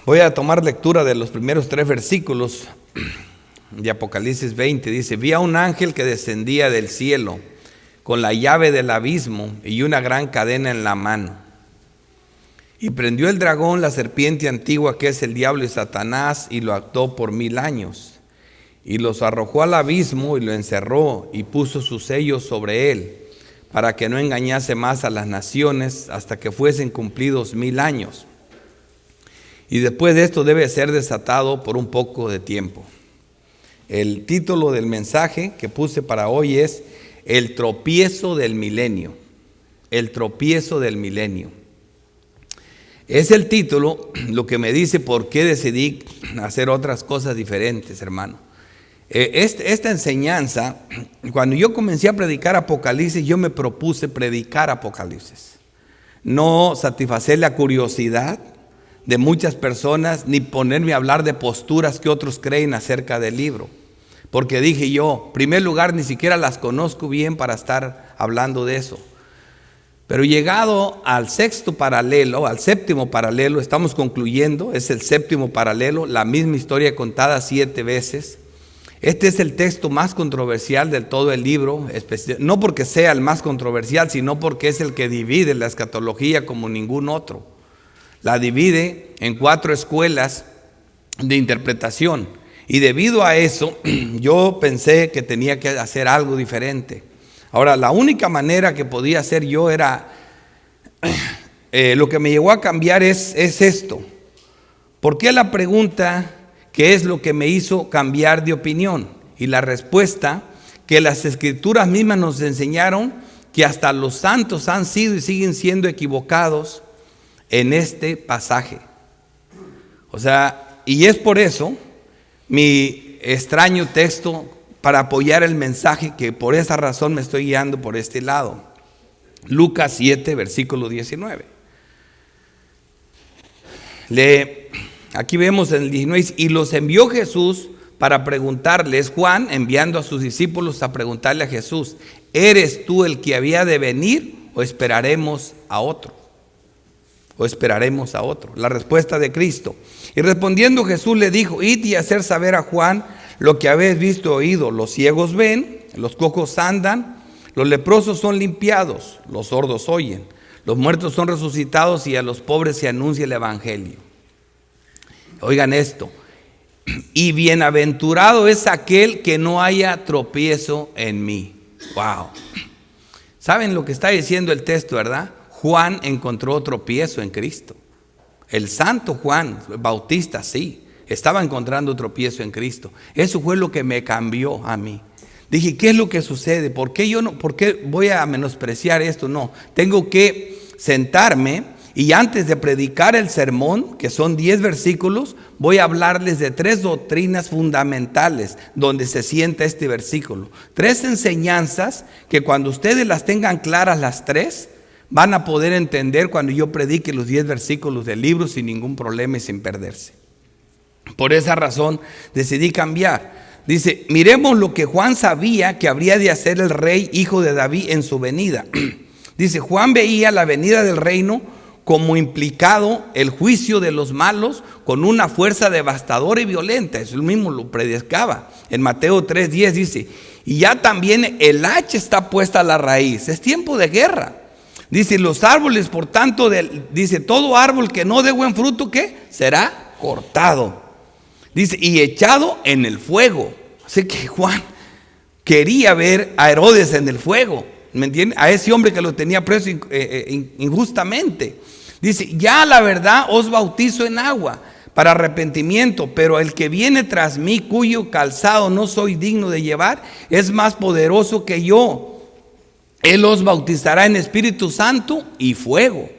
Voy a tomar lectura de los primeros 3 versículos de Apocalipsis 20. Dice: vi a un ángel que descendía del cielo con la llave del abismo y una gran cadena en la mano. Y prendió el dragón, la serpiente antigua, que es el diablo y Satanás, y lo ató por 1000 años. Y los arrojó al abismo y lo encerró y puso sus sellos sobre él, para que no engañase más a las naciones hasta que fuesen cumplidos 1000 años. Y después de esto debe ser desatado por un poco de tiempo. El título del mensaje que puse para hoy es El tropiezo del milenio. El tropiezo del milenio. Es el título lo que me dice por qué decidí hacer otras cosas diferentes, hermano. Esta enseñanza, cuando yo comencé a predicar Apocalipsis, yo me propuse predicar Apocalipsis. No satisfacer la curiosidad de muchas personas, ni ponerme a hablar de posturas que otros creen acerca del libro. Porque dije yo, en primer lugar, ni siquiera las conozco bien para estar hablando de eso. Pero llegado al 6º paralelo, al 7º paralelo, estamos concluyendo, es el 7º paralelo, la misma historia contada 7 veces. Este es el texto más controversial de todo el libro, no porque sea el más controversial, sino porque es el que divide la escatología como ningún otro. La divide en 4 escuelas de interpretación. Y debido a eso, yo pensé que tenía que hacer algo diferente. Ahora, la única manera que podía hacer yo era, lo que me llevó a cambiar es esto. ¿Por qué la pregunta? ¿Qué es lo que me hizo cambiar de opinión? Y la respuesta, que las escrituras mismas nos enseñaron que hasta los santos han sido y siguen siendo equivocados en este pasaje. O sea, y es por eso mi extraño texto para apoyar el mensaje, que por esa razón me estoy guiando por este lado. Lucas 7, versículo 19. Aquí vemos en el 19, y los envió Jesús para preguntarles, Juan enviando a sus discípulos a preguntarle a Jesús: ¿eres tú el que había de venir o esperaremos a otro? ¿O esperaremos a otro? La respuesta de Cristo. Y respondiendo Jesús le dijo: id y hacer saber a Juan lo que habéis visto y oído. Los ciegos ven, los cojos andan, los leprosos son limpiados, los sordos oyen, los muertos son resucitados y a los pobres se anuncia el evangelio. Oigan esto: y bienaventurado es aquel que no haya tropiezo en mí. Wow. ¿Saben lo que está diciendo el texto, verdad? Juan encontró tropiezo en Cristo. El santo Juan Bautista, sí, estaba encontrando tropiezo en Cristo. Eso fue lo que me cambió a mí. Dije, ¿qué es lo que sucede? ¿Por qué voy a menospreciar esto? No, tengo que sentarme y antes de predicar el sermón, que son 10 versículos, voy a hablarles de 3 doctrinas fundamentales donde se sienta este versículo. 3 enseñanzas que cuando ustedes las tengan claras las 3, van a poder entender cuando yo predique los 10 versículos del libro sin ningún problema y sin perderse. Por esa razón decidí cambiar. Dice, miremos lo que Juan sabía que habría de hacer el rey hijo de David en su venida. Dice, Juan veía la venida del reino como implicado el juicio de los malos con una fuerza devastadora y violenta. Eso mismo lo predicaba. En Mateo 3:10 dice, y ya también el hacha está puesta a la raíz. Es tiempo de guerra. Dice, los árboles, por tanto, dice, todo árbol que no dé buen fruto, ¿qué? Será cortado. Dice, y echado en el fuego. Así que Juan quería ver a Herodes en el fuego. ¿Me entienden? A ese hombre que lo tenía preso injustamente. Dice, ya la verdad os bautizo en agua para arrepentimiento, pero el que viene tras mí, cuyo calzado no soy digno de llevar, es más poderoso que yo. Él os bautizará en Espíritu Santo y fuego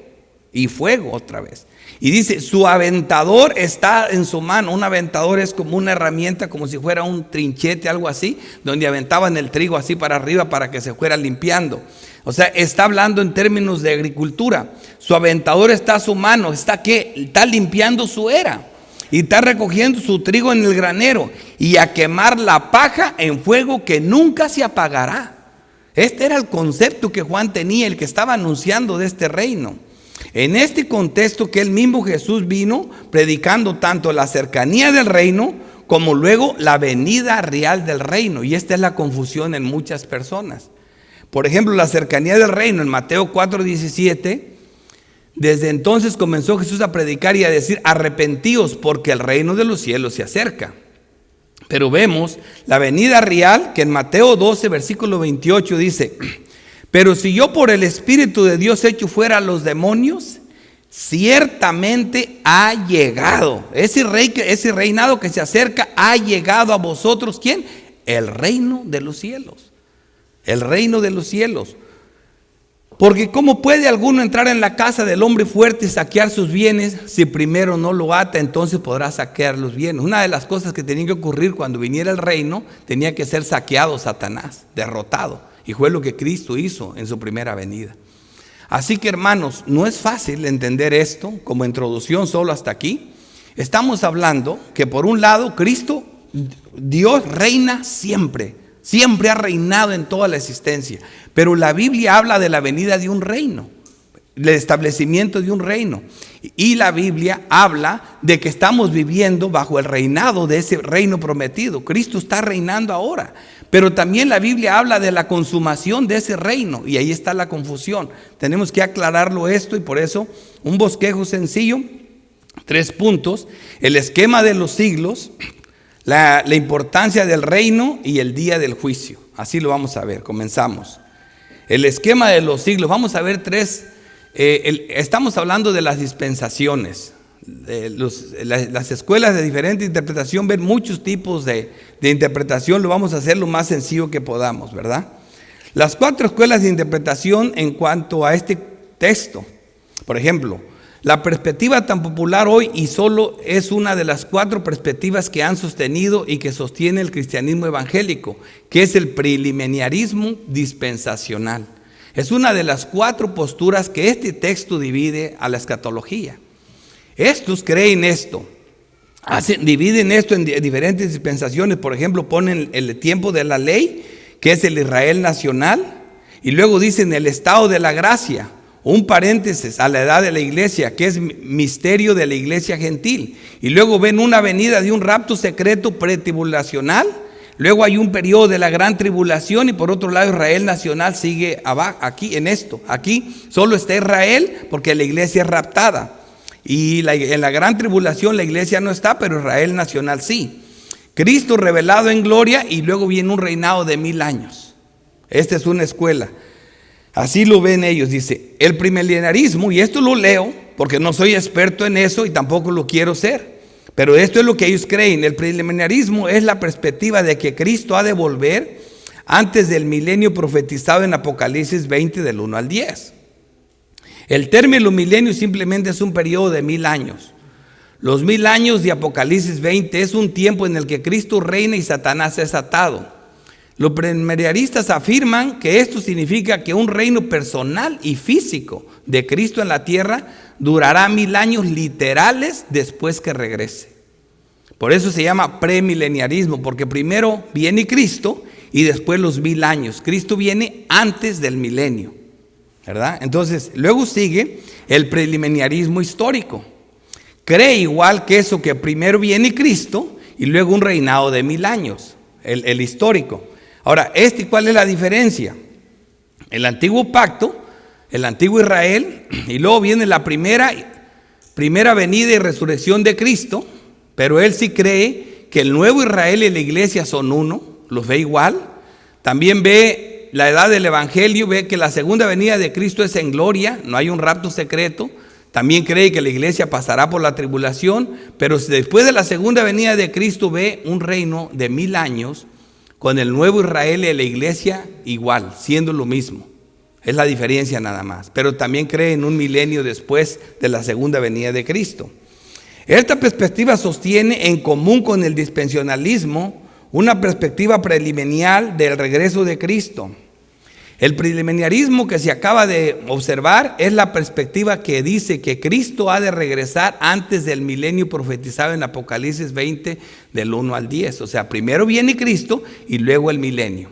otra vez. Y dice, su aventador está en su mano. Un aventador es como una herramienta, como si fuera un trinchete, algo así, donde aventaban el trigo así para arriba para que se fuera limpiando. O sea, está hablando en términos de agricultura. Su aventador está a su mano, está limpiando su era y está recogiendo su trigo en el granero y a quemar la paja en fuego que nunca se apagará. Este era el concepto que Juan tenía, el que estaba anunciando de este reino. En este contexto que el mismo Jesús vino predicando tanto la cercanía del reino como luego la venida real del reino. Y esta es la confusión en muchas personas. Por ejemplo, la cercanía del reino en Mateo 4:17. Desde entonces comenzó Jesús a predicar y a decir: arrepentíos, porque el reino de los cielos se acerca. Pero vemos la venida real que en Mateo 12, versículo 28 dice: pero si yo por el Espíritu de Dios echo fuera a los demonios, ciertamente ha llegado. Ese reinado que se acerca ha llegado a vosotros. ¿Quién? El reino de los cielos. El reino de los cielos. Porque ¿cómo puede alguno entrar en la casa del hombre fuerte y saquear sus bienes si primero no lo ata? Entonces podrá saquear los bienes. Una de las cosas que tenía que ocurrir cuando viniera el reino, tenía que ser saqueado Satanás, derrotado. Y fue lo que Cristo hizo en su primera venida. Así que, hermanos, no es fácil entender esto como introducción solo hasta aquí. Estamos hablando que por un lado Cristo, Dios reina siempre. Siempre ha reinado en toda la existencia. Pero la Biblia habla de la venida de un reino, el establecimiento de un reino. Y la Biblia habla de que estamos viviendo bajo el reinado de ese reino prometido. Cristo está reinando ahora. Pero también la Biblia habla de la consumación de ese reino. Y ahí está la confusión. Tenemos que aclararlo esto, y por eso un bosquejo sencillo, 3 puntos: el esquema de los siglos, la importancia del reino y el día del juicio. Así lo vamos a ver. Comenzamos. El esquema de los siglos. Vamos a ver 3. Estamos hablando de las dispensaciones. Las escuelas de diferente interpretación ven muchos tipos de interpretación. Lo vamos a hacer lo más sencillo que podamos, ¿verdad? Las 4 escuelas de interpretación en cuanto a este texto. Por ejemplo, la perspectiva tan popular hoy, y solo es una de las 4 perspectivas que han sostenido y que sostiene el cristianismo evangélico, que es el premileniarismo dispensacional. Es una de las 4 posturas que este texto divide a la escatología. Estos creen esto, dividen esto en diferentes dispensaciones. Por ejemplo, ponen el tiempo de la ley, que es el Israel nacional, y luego dicen el estado de la gracia, un paréntesis a la edad de la iglesia, que es misterio de la iglesia gentil. Y luego ven una venida de un rapto secreto pretribulacional. Luego hay un periodo de la gran tribulación, y por otro lado Israel nacional sigue abajo, aquí en esto. Aquí solo está Israel porque la iglesia es raptada. Y en la gran tribulación la iglesia no está, pero Israel nacional sí. Cristo revelado en gloria, y luego viene un reinado de 1000 años. Esta es una escuela. Así lo ven ellos. Dice, el premileniarismo, y esto lo leo porque no soy experto en eso y tampoco lo quiero ser, pero esto es lo que ellos creen. El premileniarismo es la perspectiva de que Cristo ha de volver antes del milenio profetizado en Apocalipsis 20 del 1 al 10. El término milenio simplemente es un periodo de 1000 años. Los 1000 años de Apocalipsis 20 es un tiempo en el que Cristo reina y Satanás es atado. Los premileniaristas afirman que esto significa que un reino personal y físico de Cristo en la tierra durará 1000 años literales después que regrese. Por eso se llama premileniarismo, porque primero viene Cristo y después los 1000 años. Cristo viene antes del milenio, ¿verdad? Entonces, luego sigue el premileniarismo histórico. Cree igual que eso, que primero viene Cristo y luego un reinado de 1000 años, el histórico. Ahora, ¿cuál es la diferencia? El antiguo pacto, el antiguo Israel, y luego viene la primera venida y resurrección de Cristo, pero él sí cree que el nuevo Israel y la iglesia son uno, los ve igual. También ve la edad del evangelio, ve que la segunda venida de Cristo es en gloria, no hay un rapto secreto. También cree que la iglesia pasará por la tribulación, pero después de la segunda venida de Cristo ve un reino de 1000 años, con el nuevo Israel y la iglesia igual, siendo lo mismo. Es la diferencia nada más. Pero también cree en un milenio después de la segunda venida de Cristo. Esta perspectiva sostiene en común con el dispensacionalismo una perspectiva preliminar del regreso de Cristo. El premileniarismo que se acaba de observar es la perspectiva que dice que Cristo ha de regresar antes del milenio profetizado en Apocalipsis 20 del 1 al 10. O sea, primero viene Cristo y luego el milenio.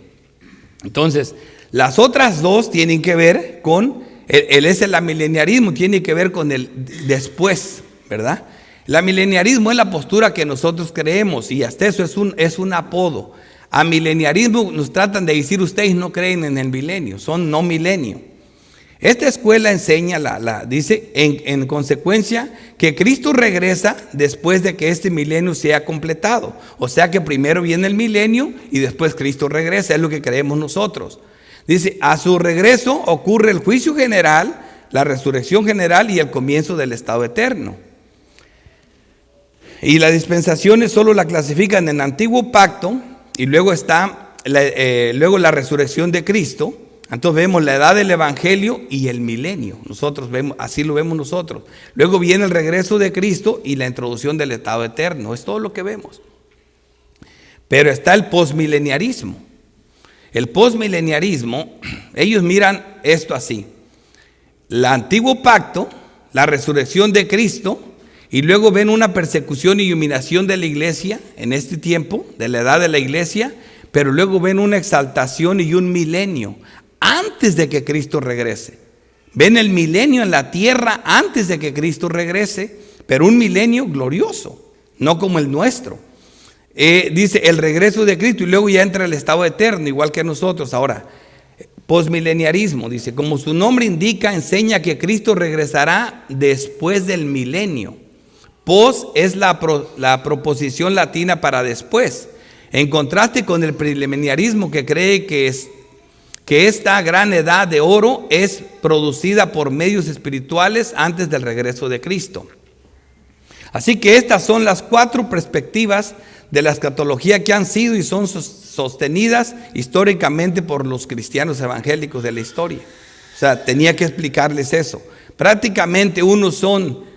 Entonces, las otras 2 tienen que ver con el amileniarismo tiene que ver con el después, ¿verdad? El amileniarismo es la postura que nosotros creemos, y hasta eso es un apodo. Amileniarismo nos tratan de decir, ustedes no creen en el milenio, son no milenio. Esta escuela enseña, dice, en consecuencia, que Cristo regresa después de que este milenio sea completado. O sea que primero viene el milenio y después Cristo regresa, es lo que creemos nosotros. Dice, a su regreso ocurre el juicio general, la resurrección general y el comienzo del estado eterno. Y las dispensaciones solo la clasifican en el antiguo pacto, y luego está luego la resurrección de Cristo. Entonces vemos la edad del evangelio y el milenio. Nosotros vemos, así lo vemos nosotros. Luego viene el regreso de Cristo y la introducción del estado eterno. Es todo lo que vemos. Pero está el posmileniarismo. El posmileniarismo, ellos miran esto así: el antiguo pacto, la resurrección de Cristo, y luego ven una persecución y humillación de la iglesia en este tiempo, de la edad de la iglesia, pero luego ven una exaltación y un milenio antes de que Cristo regrese. Ven el milenio en la tierra antes de que Cristo regrese, pero un milenio glorioso, no como el nuestro. Dice el regreso de Cristo y luego ya entra el estado eterno, igual que nosotros. Ahora, posmileniarismo, dice, como su nombre indica, enseña que Cristo regresará después del milenio. Pos es la proposición latina para después, en contraste con el premileniarismo que cree que esta gran edad de oro es producida por medios espirituales antes del regreso de Cristo. Así que estas son las 4 perspectivas de la escatología que han sido y son sostenidas históricamente por los cristianos evangélicos de la historia. O sea, tenía que explicarles eso. Prácticamente unos son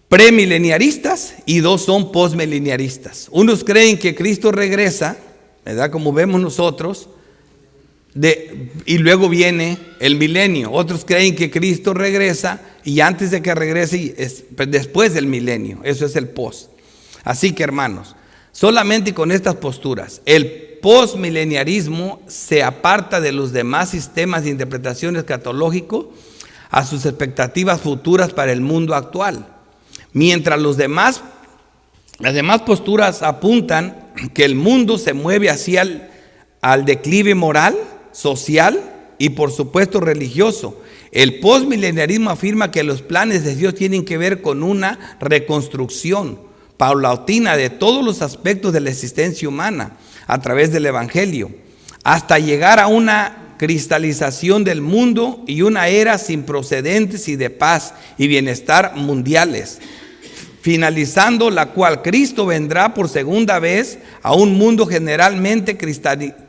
premileniaristas y 2 son postmileniaristas. Unos creen que Cristo regresa, ¿verdad? Como vemos nosotros, y luego viene el milenio. Otros creen que Cristo regresa y antes de que regrese después del milenio. Eso es el post. Así que, hermanos, solamente con estas posturas el postmileniarismo se aparta de los demás sistemas de interpretación escatológico a sus expectativas futuras para el mundo actual, mientras las demás posturas apuntan que el mundo se mueve hacia al declive moral, social y por supuesto religioso. El postmileniarismo afirma que los planes de Dios tienen que ver con una reconstrucción paulatina de todos los aspectos de la existencia humana a través del evangelio, hasta llegar a una cristalización del mundo y una era sin precedentes y de paz y bienestar mundiales, finalizando la cual Cristo vendrá por segunda vez a un mundo generalmente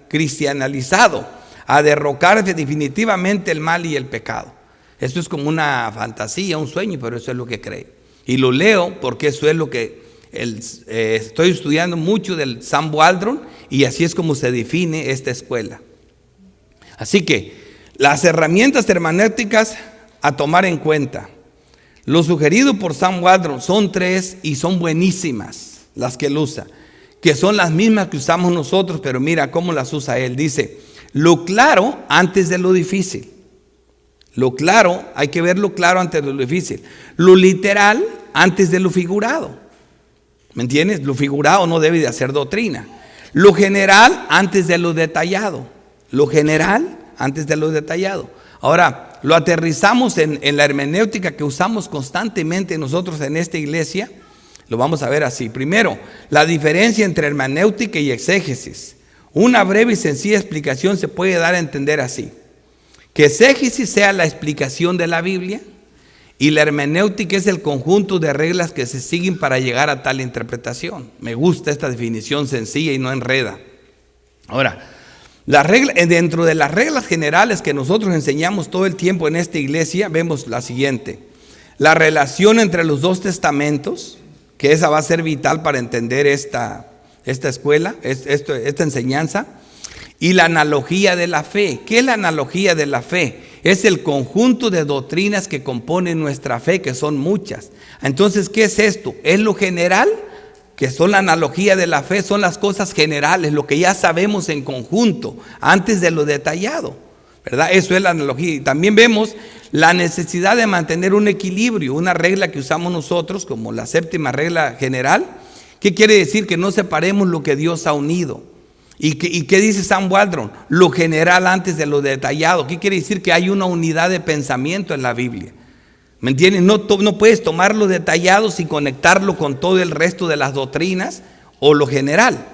cristianizado, a derrocar definitivamente el mal y el pecado. Esto es como una fantasía, un sueño, pero eso es lo que cree. Y lo leo porque eso es lo que estoy estudiando mucho del Sam Waldron, y así es como se define esta escuela. Así que las herramientas hermenéuticas a tomar en cuenta. Lo sugerido por Sam Waldron son 3 y son buenísimas las que él usa, que son las mismas que usamos nosotros, pero mira cómo las usa él. Dice: lo claro antes de lo difícil. Lo claro, hay que ver lo claro antes de lo difícil. Lo literal antes de lo figurado. ¿Me entiendes? Lo figurado no debe de hacer doctrina. Lo general antes de lo detallado. Lo general antes de lo detallado. Ahora, lo aterrizamos en la hermenéutica que usamos constantemente nosotros en esta iglesia. Lo vamos a ver así. Primero, la diferencia entre hermenéutica y exégesis. Una breve y sencilla explicación se puede dar a entender así: que exégesis sea la explicación de la Biblia y la hermenéutica es el conjunto de reglas que se siguen para llegar a tal interpretación. Me gusta esta definición sencilla y no enreda. Ahora, dentro de las reglas generales que nosotros enseñamos todo el tiempo en esta iglesia, vemos la siguiente: la relación entre los 2 testamentos, que esa va a ser vital para entender esta escuela, esta enseñanza, y la analogía de la fe. ¿Qué es la analogía de la fe? Es el conjunto de doctrinas que componen nuestra fe, que son muchas. Entonces, ¿qué es esto? Es lo general, que son la analogía de la fe, son las cosas generales, lo que ya sabemos en conjunto, antes de lo detallado. ¿verdad? Eso es la analogía. Y también vemos la necesidad de mantener un equilibrio, una regla que usamos nosotros como la séptima regla general. ¿Qué quiere decir? Que no separemos lo que Dios ha unido. ¿Y qué dice Sam Waldron? Lo general antes de lo detallado. ¿Qué quiere decir? Que hay una unidad de pensamiento en la Biblia. ¿Me entiendes? No puedes tomar lo detallado sin conectarlo con todo el resto de las doctrinas o lo general.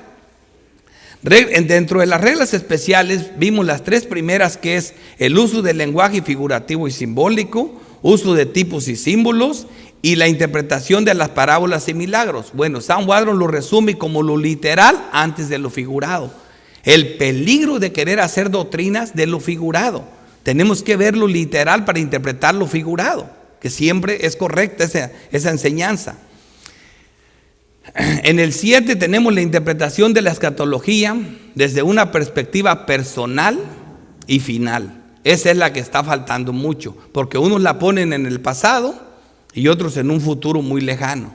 Dentro de las reglas especiales vimos las tres primeras, que es el uso del lenguaje figurativo y simbólico, uso de tipos y símbolos y la interpretación de las parábolas y milagros. Bueno, Sam Waldron lo resume como lo literal antes de lo figurado. El peligro de querer hacer doctrinas de lo figurado. Tenemos que ver lo literal para interpretar lo figurado, que siempre es correcta esa enseñanza. En el 7 tenemos la interpretación de la escatología desde una perspectiva personal y final. Esa es la que está faltando mucho, porque unos la ponen en el pasado y otros en un futuro muy lejano.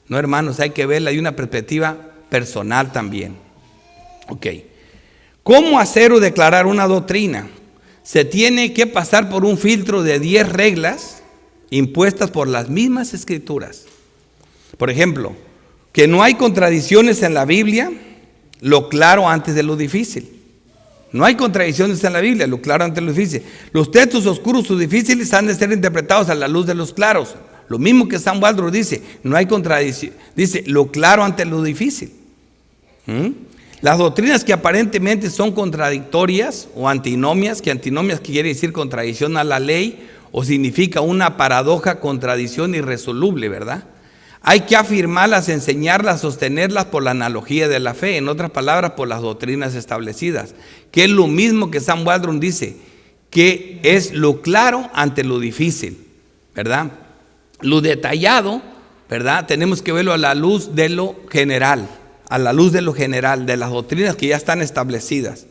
No, hermanos, hay que verla de una perspectiva personal también. Ok. ¿Cómo hacer o declarar una doctrina? Se tiene que pasar por un filtro de 10 reglas impuestas por las mismas escrituras. Por ejemplo, que no hay contradicciones en la Biblia, lo claro antes de lo difícil. No hay contradicciones en la Biblia, lo claro antes de lo difícil. Los textos oscuros o difíciles han de ser interpretados a la luz de los claros. Lo mismo que Sam Waldron dice, no hay contradicción. Dice, lo claro ante lo difícil. Las doctrinas que aparentemente son contradictorias o antinomias, que antinomias quiere decir contradicción a la ley, o significa una paradoja, contradicción irresoluble, ¿verdad? Hay que afirmarlas, enseñarlas, sostenerlas por la analogía de la fe, en otras palabras, por las doctrinas establecidas, que es lo mismo que Sam Waldron dice, que es lo claro ante lo difícil, ¿verdad? Lo detallado, ¿verdad? Tenemos que verlo a la luz de lo general, a la luz de lo general, de las doctrinas que ya están establecidas.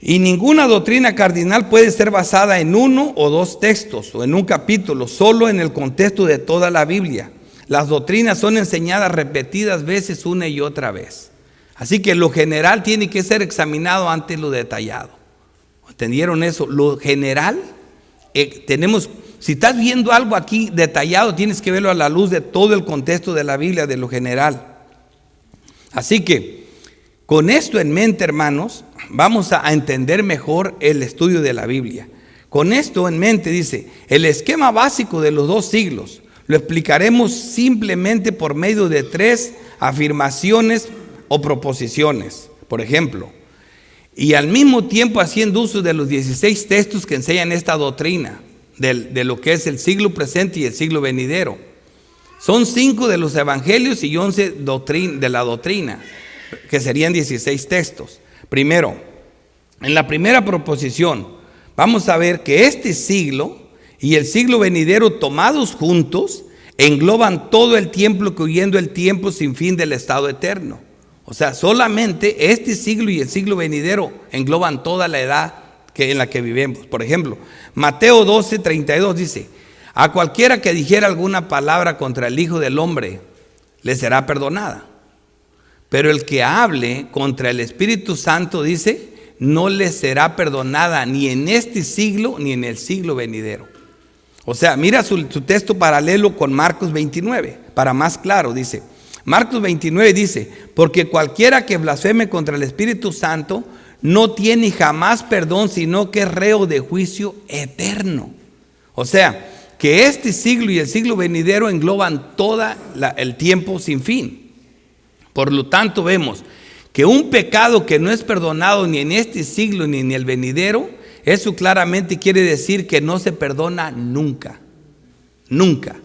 Y ninguna doctrina cardinal puede ser basada en uno o dos textos o en un capítulo, solo en el contexto de toda la Biblia. Las doctrinas son enseñadas repetidas veces una y otra vez. Así que lo general tiene que ser examinado ante lo detallado. ¿Entendieron eso? Lo general, si estás viendo algo aquí detallado, tienes que verlo a la luz de todo el contexto de la Biblia, de lo general. Así que, con esto en mente, hermanos, vamos a entender mejor el estudio de la Biblia. Con esto en mente, dice, el esquema básico de los dos siglos lo explicaremos simplemente por medio de 3 afirmaciones o proposiciones. Por ejemplo, y al mismo tiempo haciendo uso de los 16 textos que enseñan esta doctrina, de lo que es el siglo presente y el siglo venidero. Son 5 de los evangelios y 11 de la doctrina, que serían 16 textos. Primero, en la primera proposición, vamos a ver que este siglo y el siglo venidero tomados juntos engloban todo el tiempo, incluyendo el tiempo sin fin del estado eterno. O sea, solamente este siglo y el siglo venidero engloban toda la edad en la que vivimos. Por ejemplo, Mateo 12:32 dice, a cualquiera que dijera alguna palabra contra el Hijo del Hombre, le será perdonada. Pero el que hable contra el Espíritu Santo, dice, no le será perdonada ni en este siglo ni en el siglo venidero. O sea, mira su texto paralelo con Marcos 29, para más claro, dice. Marcos 29 dice, porque cualquiera que blasfeme contra el Espíritu Santo no tiene jamás perdón, sino que es reo de juicio eterno. O sea, que este siglo y el siglo venidero engloban todo el tiempo sin fin. Por lo tanto, vemos que un pecado que no es perdonado ni en este siglo ni en el venidero, eso claramente quiere decir que no se perdona nunca. Nunca.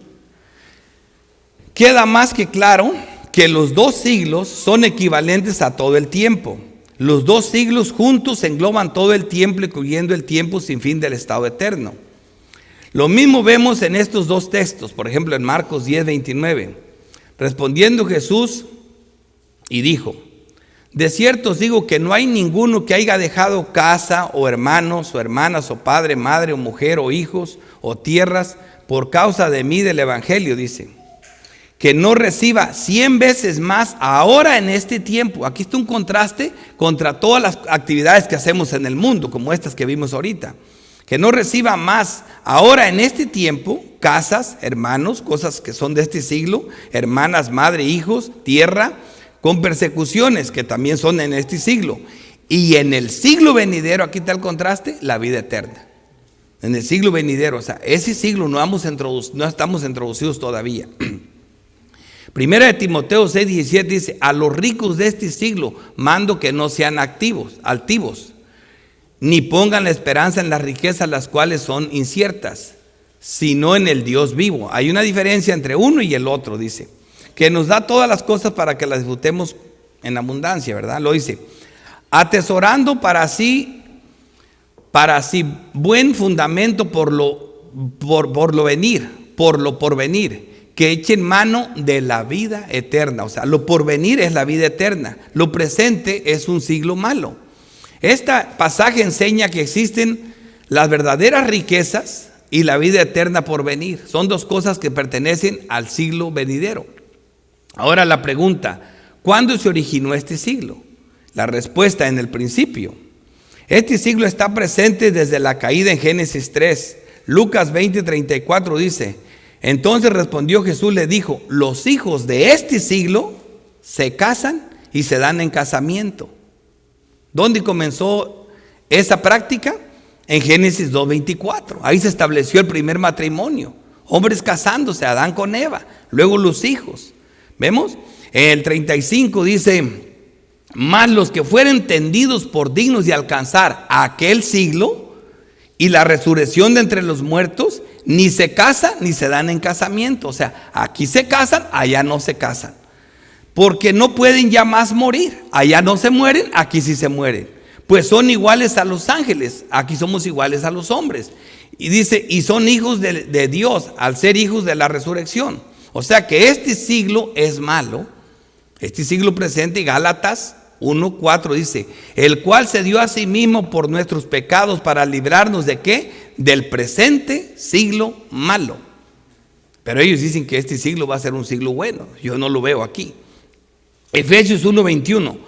Queda más que claro que los 2 siglos son equivalentes a todo el tiempo. Los 2 siglos juntos engloban todo el tiempo, incluyendo el tiempo sin fin del estado eterno. Lo mismo vemos en estos 2 textos, por ejemplo en Marcos 10:29. Respondiendo Jesús y dijo, de cierto os digo que no hay ninguno que haya dejado casa o hermanos o hermanas o padre, madre o mujer o hijos o tierras por causa de mí del evangelio, dice, que no reciba 100 veces más ahora en este tiempo. Aquí está un contraste contra todas las actividades que hacemos en el mundo, como estas que vimos ahorita. Que no reciba más ahora en este tiempo, casas, hermanos, cosas que son de este siglo, hermanas, madre, hijos, tierra, con persecuciones que también son en este siglo. Y en el siglo venidero, aquí está el contraste, la vida eterna. En el siglo venidero, o sea, ese siglo no estamos introducidos todavía. Primera de Timoteo 6:17 dice: a los ricos de este siglo mando que no sean altivos, ni pongan la esperanza en las riquezas, las cuales son inciertas, sino en el Dios vivo. Hay una diferencia entre uno y el otro, dice, que nos da todas las cosas para que las disfrutemos en abundancia, ¿verdad? Lo dice, atesorando para sí buen fundamento por lo porvenir, que echen mano de la vida eterna. O sea, lo porvenir es la vida eterna, lo presente es un siglo malo. Este pasaje enseña que existen las verdaderas riquezas y la vida eterna por venir. Son dos cosas que pertenecen al siglo venidero. Ahora la pregunta, ¿cuándo se originó este siglo? La respuesta: en el principio. Este siglo está presente desde la caída en Génesis 3. Lucas 20:34 dice: entonces respondió Jesús, le dijo, los hijos de este siglo se casan y se dan en casamiento. ¿Dónde comenzó esa práctica? En Génesis 2:24. Ahí se estableció el primer matrimonio. Hombres casándose, Adán con Eva, luego los hijos. ¿Vemos? En el 35 dice, mas los que fueren tendidos por dignos de alcanzar aquel siglo y la resurrección de entre los muertos, ni se casan ni se dan en casamiento. O sea, aquí se casan, allá no se casan. Porque no pueden ya más morir. Allá no se mueren, aquí sí se mueren. Pues son iguales a los ángeles, aquí somos iguales a los hombres. Y dice, y son hijos de Dios al ser hijos de la resurrección. O sea que este siglo es malo. Este siglo presente, Gálatas 1:4 dice, el cual se dio a sí mismo por nuestros pecados para librarnos de ¿qué? Del presente siglo malo. Pero ellos dicen que este siglo va a ser un siglo bueno. Yo no lo veo aquí. Efesios 1:21,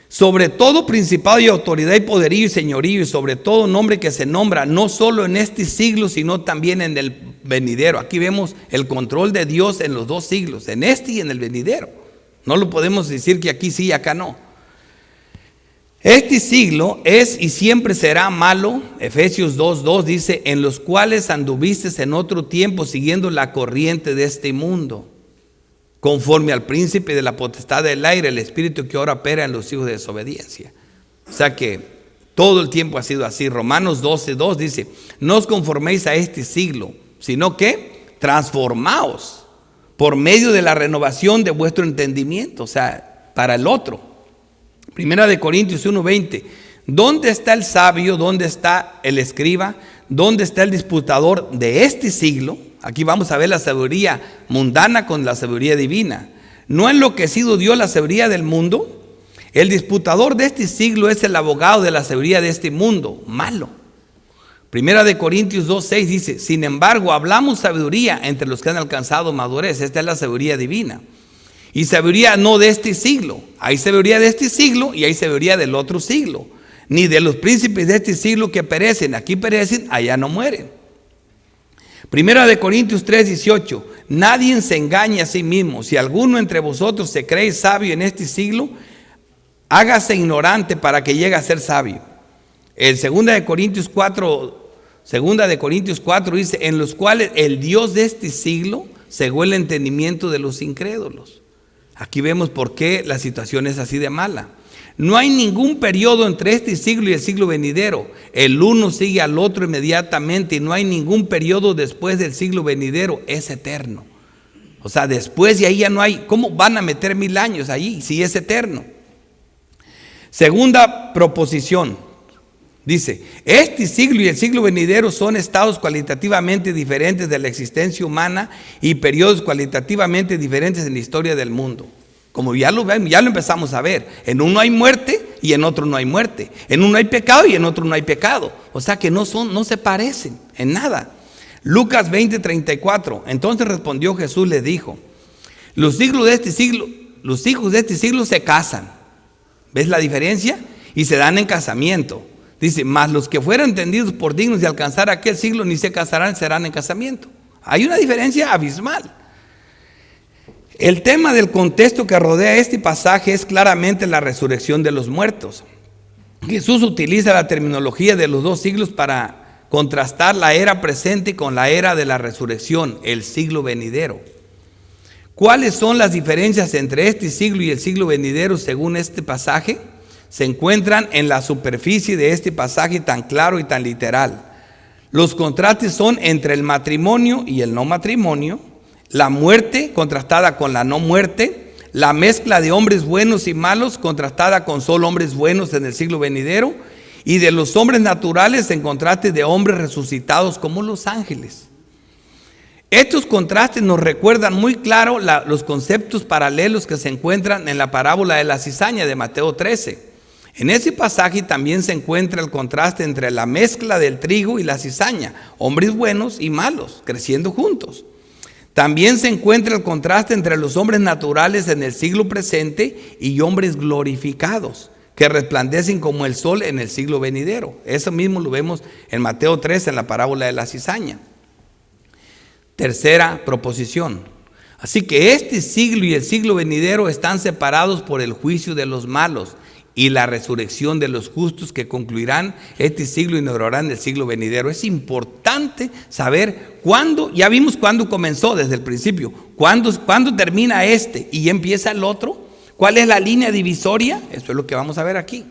sobre todo principado y autoridad y poderío y señorío y sobre todo nombre que se nombra no solo en este siglo sino también en el venidero. Aquí vemos el control de Dios en los dos siglos, en este y en el venidero. No lo podemos decir que aquí sí y acá no. Este siglo es y siempre será malo. Efesios 2:2 dice, en los cuales anduvistes en otro tiempo siguiendo la corriente de este mundo, conforme al príncipe de la potestad del aire, el espíritu que ahora opera en los hijos de desobediencia. O sea que todo el tiempo ha sido así. Romanos 12:2 dice, no os conforméis a este siglo, sino que transformaos por medio de la renovación de vuestro entendimiento. O sea, para el otro. Primera de Corintios 1:20, ¿dónde está el sabio? ¿Dónde está el escriba? ¿Dónde está el disputador de este siglo? Aquí vamos a ver la sabiduría mundana con la sabiduría divina. ¿No ha enloquecido Dios la sabiduría del mundo? El disputador de este siglo es el abogado de la sabiduría de este mundo, malo. Primera de Corintios 2:6 dice, sin embargo, hablamos sabiduría entre los que han alcanzado madurez. Esta es la sabiduría divina. Y sabiduría no de este siglo. Hay sabiduría de este siglo y hay sabiduría del otro siglo. Ni de los príncipes de este siglo que perecen. Aquí perecen, allá no mueren. Primera de Corintios 3:18. Nadie se engaña a sí mismo. Si alguno entre vosotros se cree sabio en este siglo, hágase ignorante para que llegue a ser sabio. El Segunda de Corintios 4 dice, en los cuales el Dios de este siglo cegó el entendimiento de los incrédulos. Aquí vemos por qué la situación es así de mala. No hay ningún periodo entre este siglo y el siglo venidero. El uno sigue al otro inmediatamente y no hay ningún periodo después del siglo venidero. Es eterno. O sea, después de ahí ya no hay. ¿Cómo van a meter 1000 años ahí si es eterno? Segunda proposición. Dice, este siglo y el siglo venidero son estados cualitativamente diferentes de la existencia humana y periodos cualitativamente diferentes en la historia del mundo. Como ya lo empezamos a ver, en uno hay muerte y en otro no hay muerte. En uno hay pecado y en otro no hay pecado. O sea que no se parecen en nada. Lucas 20:34, entonces respondió Jesús, le dijo, Los hijos de este siglo se casan. ¿Ves la diferencia? Y se dan en casamiento. Dice, mas los que fueran entendidos por dignos de alcanzar aquel siglo ni se casarán, serán en casamiento. Hay una diferencia abismal. El tema del contexto que rodea este pasaje es claramente la resurrección de los muertos. Jesús utiliza la terminología de los dos siglos para contrastar la era presente con la era de la resurrección, el siglo venidero. ¿Cuáles son las diferencias entre este siglo y el siglo venidero según este pasaje? Se encuentran en la superficie de este pasaje tan claro y tan literal. Los contrastes son entre el matrimonio y el no matrimonio, la muerte contrastada con la no muerte, la mezcla de hombres buenos y malos contrastada con solo hombres buenos en el siglo venidero, y de los hombres naturales en contraste de hombres resucitados como los ángeles. Estos contrastes nos recuerdan muy claro los conceptos paralelos que se encuentran en la parábola de la cizaña de Mateo 13. En ese pasaje también se encuentra el contraste entre la mezcla del trigo y la cizaña, hombres buenos y malos, creciendo juntos. También se encuentra el contraste entre los hombres naturales en el siglo presente y hombres glorificados, que resplandecen como el sol en el siglo venidero. Eso mismo lo vemos en Mateo 13, en la parábola de la cizaña. Tercera proposición. Así que este siglo y el siglo venidero están separados por el juicio de los malos y la resurrección de los justos que concluirán este siglo y inaugurarán el siglo venidero. Es importante saber cuándo, ya vimos cuándo comenzó desde el principio, cuándo termina este y empieza el otro, cuál es la línea divisoria, eso es lo que vamos a ver aquí.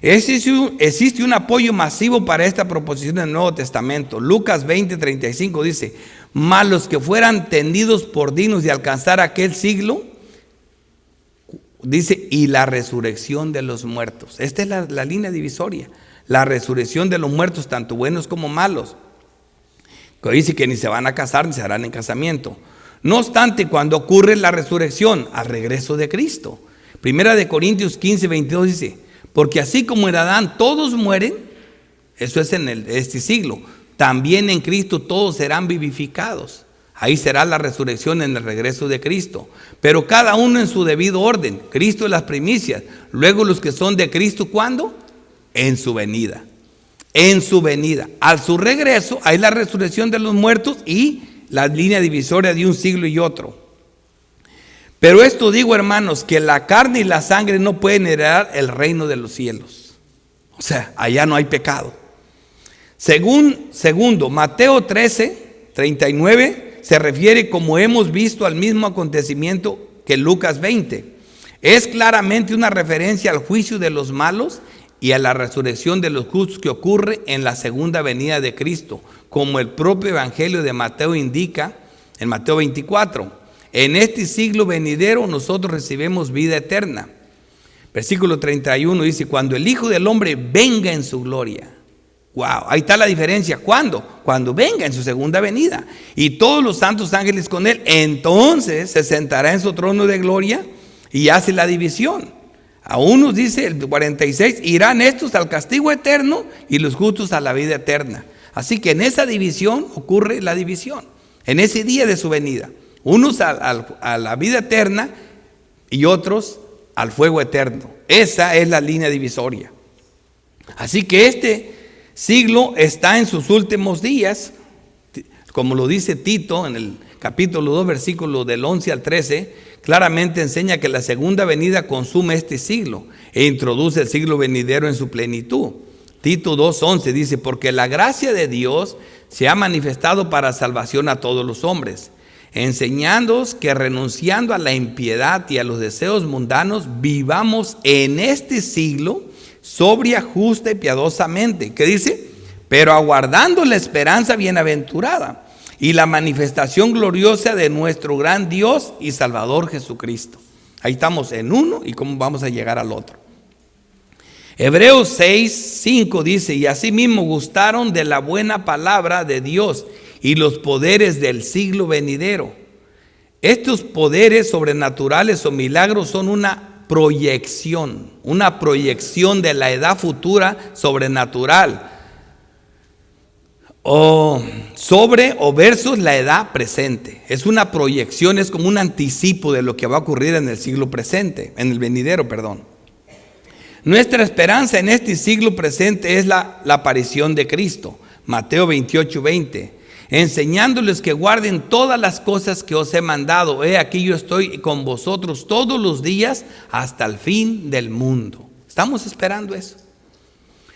Existe un apoyo masivo para esta proposición en el Nuevo Testamento. Lucas 20:35 dice, mas los que fueran tendidos por dignos de alcanzar aquel siglo, dice, y la resurrección de los muertos. Esta es la línea divisoria, la resurrección de los muertos, tanto buenos como malos. Que dice que ni se van a casar ni se harán en casamiento. No obstante, cuando ocurre la resurrección, al regreso de Cristo. Primera de Corintios 15:22 dice, porque así como en Adán todos mueren, eso es en este siglo, también en Cristo todos serán vivificados. Ahí será la resurrección en el regreso de Cristo. Pero cada uno en su debido orden. Cristo es las primicias. Luego los que son de Cristo, ¿cuándo? En su venida. En su venida. A su regreso hay la resurrección de los muertos y la línea divisoria de un siglo y otro. Pero esto digo, hermanos, que la carne y la sangre no pueden heredar el reino de los cielos. O sea, allá no hay pecado. Segundo, Mateo 13:39 se refiere, como hemos visto, al mismo acontecimiento que Lucas 20. Es claramente una referencia al juicio de los malos y a la resurrección de los justos que ocurre en la segunda venida de Cristo, como el propio Evangelio de Mateo indica en Mateo 24. En este siglo venidero nosotros recibimos vida eterna. Versículo 31 dice, cuando el Hijo del Hombre venga en su gloria. Wow, ahí está la diferencia. ¿Cuándo? Cuando venga en su segunda venida. Y todos los santos ángeles con él, entonces se sentará en su trono de gloria y hace la división. A unos, dice el 46, irán estos al castigo eterno y los justos a la vida eterna. Así que en esa división ocurre la división, en ese día de su venida. Unos a la vida eterna y otros al fuego eterno. Esa es la línea divisoria. Así que este siglo está en sus últimos días, como lo dice Tito en el capítulo 2, versículos del 11 al 13, claramente enseña que la segunda venida consume este siglo e introduce el siglo venidero en su plenitud. Tito 2:11 dice, porque la gracia de Dios se ha manifestado para salvación a todos los hombres, enseñándoos que renunciando a la impiedad y a los deseos mundanos, vivamos en este siglo sobria, justa y piadosamente. ¿Qué dice? Pero aguardando la esperanza bienaventurada y la manifestación gloriosa de nuestro gran Dios y Salvador Jesucristo. Ahí estamos en uno y cómo vamos a llegar al otro. Hebreos 6:5 dice, y asimismo gustaron de la buena palabra de Dios y los poderes del siglo venidero. Estos poderes sobrenaturales o milagros son una proyección de la edad futura sobrenatural. sobre o versus la edad presente. Es una proyección, es como un anticipo de lo que va a ocurrir en el siglo presente, en el venidero, perdón. Nuestra esperanza en este siglo presente es la aparición de Cristo. Mateo 28:20. Enseñándoles que guarden todas las cosas que os he mandado. He aquí yo estoy con vosotros todos los días hasta el fin del mundo. Estamos esperando eso.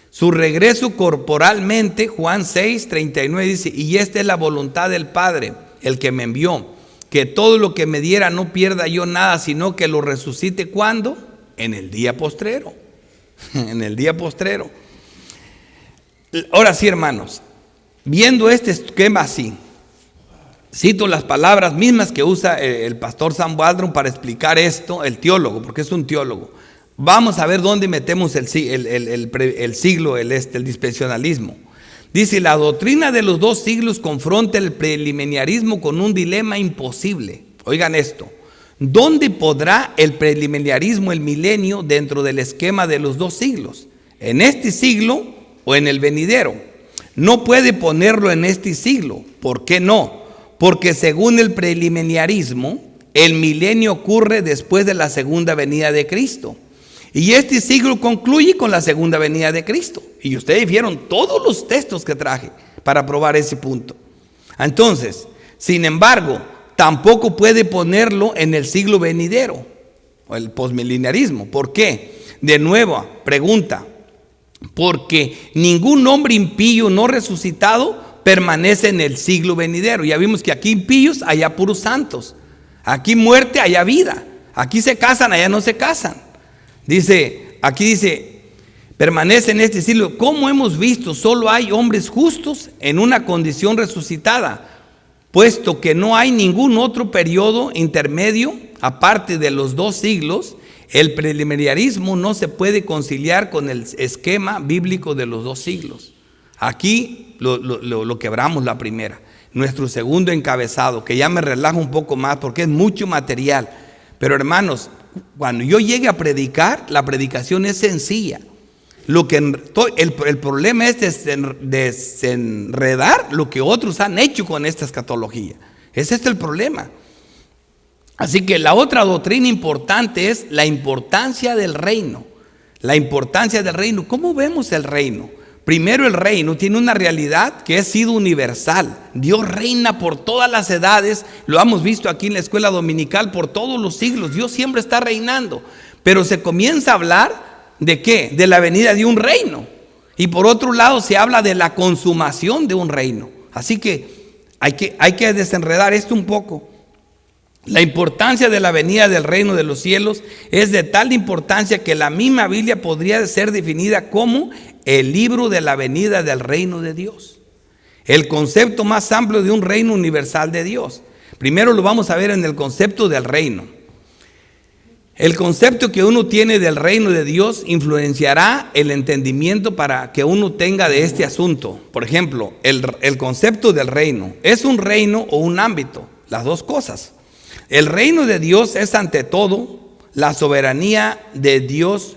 Su regreso corporalmente, Juan 6:39 dice, y esta es la voluntad del Padre, el que me envió, que todo lo que me diera no pierda yo nada, sino que lo resucite. ¿Cuándo? En el día postrero. En el día postrero. Ahora sí, hermanos, viendo este esquema así, cito las palabras mismas que usa el pastor Sam Waldron para explicar esto, el teólogo, porque es un teólogo. Vamos a ver dónde metemos el siglo, el dispensacionalismo. Dice, la doctrina de los dos siglos confronta el preliminarismo con un dilema imposible. Oigan esto, ¿dónde podrá el preliminarismo, el milenio, dentro del esquema de los dos siglos? ¿En este siglo o en el venidero? No puede ponerlo en este siglo. ¿Por qué no? Porque según el preliminarismo, el milenio ocurre después de la segunda venida de Cristo. Y este siglo concluye con la segunda venida de Cristo. Y ustedes vieron todos los textos que traje para probar ese punto. Entonces, sin embargo, tampoco puede ponerlo en el siglo venidero, o el posmileniarismo. ¿Por qué? De nuevo, pregunta. Porque ningún hombre impío no resucitado permanece en el siglo venidero. Ya vimos que aquí impíos, allá puros santos. Aquí muerte, allá vida. Aquí se casan, allá no se casan. Aquí dice, permanece en este siglo. Como hemos visto, solo hay hombres justos en una condición resucitada, puesto que no hay ningún otro periodo intermedio, aparte de los dos siglos. El preliminarismo no se puede conciliar con el esquema bíblico de los dos siglos. Aquí lo quebramos la primera. Nuestro segundo encabezado, que ya me relajo un poco más porque es mucho material. Pero hermanos, cuando yo llegue a predicar, la predicación es sencilla. El problema es desenredar lo que otros han hecho con esta escatología. Ese es el problema. Así que la otra doctrina importante es la importancia del reino. La importancia del reino. ¿Cómo vemos el reino? Primero, el reino tiene una realidad que ha sido universal. Dios reina por todas las edades. Lo hemos visto aquí en la escuela dominical por todos los siglos. Dios siempre está reinando. Pero se comienza a hablar ¿de qué? De la venida de un reino. Y por otro lado se habla de la consumación de un reino. Así que hay que desenredar esto un poco. La importancia de la venida del reino de los cielos es de tal importancia que la misma Biblia podría ser definida como el libro de la venida del reino de Dios. El concepto más amplio de un reino universal de Dios. Primero lo vamos a ver en el concepto del reino. El concepto que uno tiene del reino de Dios influenciará el entendimiento para que uno tenga de este asunto. Por ejemplo, el concepto del reino. ¿Es un reino o un ámbito? Las dos cosas. El reino de Dios es ante todo la soberanía de Dios,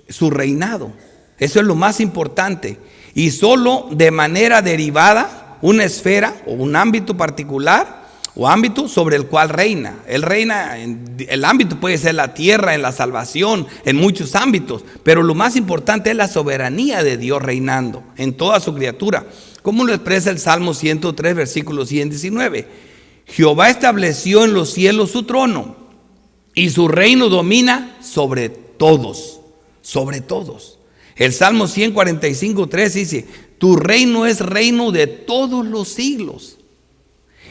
su reinado. Eso es lo más importante. Y solo de manera derivada, una esfera o un ámbito particular o ámbito sobre el cual reina. Él reina, el ámbito puede ser la tierra, en la salvación, en muchos ámbitos. Pero lo más importante es la soberanía de Dios reinando en toda su criatura. ¿Cómo lo expresa el Salmo 103, versículo 119? Jehová estableció en los cielos su trono y su reino domina sobre todos, sobre todos. El Salmo 145, 3 dice, tu reino es reino de todos los siglos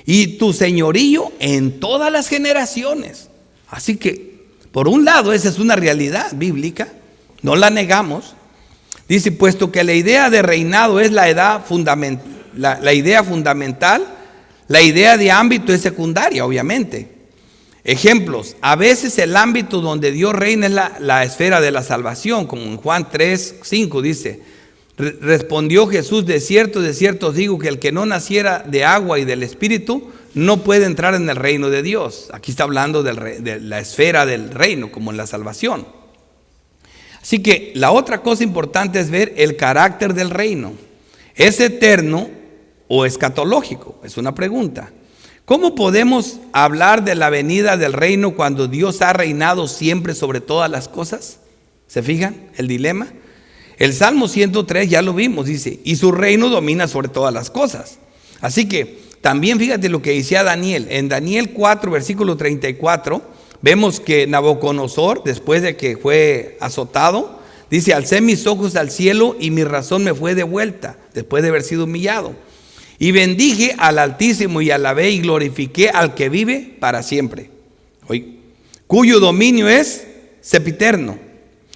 y tu señorío en todas las generaciones. Así que, por un lado, esa es una realidad bíblica, no la negamos. Dice, puesto que la idea de reinado es la idea fundamental, la idea de ámbito es secundaria, obviamente. Ejemplos, a veces el ámbito donde Dios reina es la esfera de la salvación, como en Juan 3, 5 dice, respondió Jesús, de cierto os digo que el que no naciera de agua y del Espíritu no puede entrar en el reino de Dios. Aquí está hablando de la esfera del reino, como en la salvación. Así que la otra cosa importante es ver el carácter del reino. ¿Es eterno o escatológico? Es una pregunta. ¿Cómo podemos hablar de la venida del reino cuando Dios ha reinado siempre sobre todas las cosas? ¿Se fijan el dilema? El Salmo 103 ya lo vimos, dice, y su reino domina sobre todas las cosas. Así que también fíjate lo que decía Daniel. En Daniel 4, versículo 34, vemos que Nabucodonosor, después de que fue azotado, dice, alcé mis ojos al cielo y mi razón me fue devuelta, después de haber sido humillado. Y bendije al Altísimo y alabé y glorifiqué al que vive para siempre, cuyo dominio es sempiterno,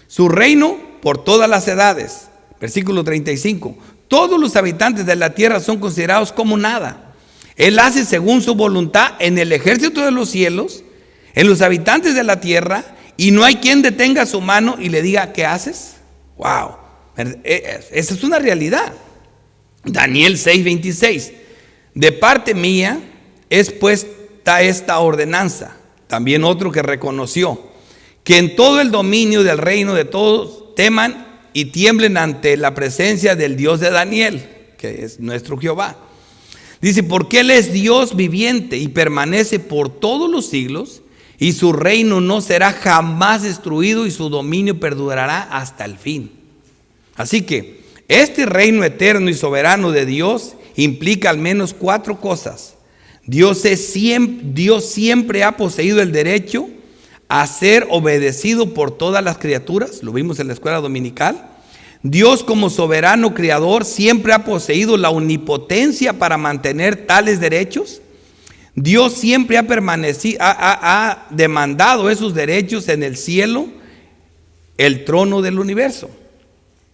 su reino por todas las edades. Versículo 35. Todos los habitantes de la tierra son considerados como nada. Él hace según su voluntad en el ejército de los cielos, en los habitantes de la tierra, y no hay quien detenga su mano y le diga, ¿qué haces? Wow, esa es una realidad. Daniel 6:26. De parte mía es puesta esta ordenanza. También otro que reconoció que en todo el dominio del reino de todos teman y tiemblen ante la presencia del Dios de Daniel, que es nuestro Jehová. Dice, porque Él es Dios viviente y permanece por todos los siglos, y su reino no será jamás destruido y su dominio perdurará hasta el fin. Así que este reino eterno y soberano de Dios implica al menos 4 cosas. Dios siempre ha poseído el derecho a ser obedecido por todas las criaturas. Lo vimos en la escuela dominical. Dios, como soberano creador, siempre ha poseído la omnipotencia para mantener tales derechos. Dios siempre ha demandado esos derechos en el cielo, el trono del universo.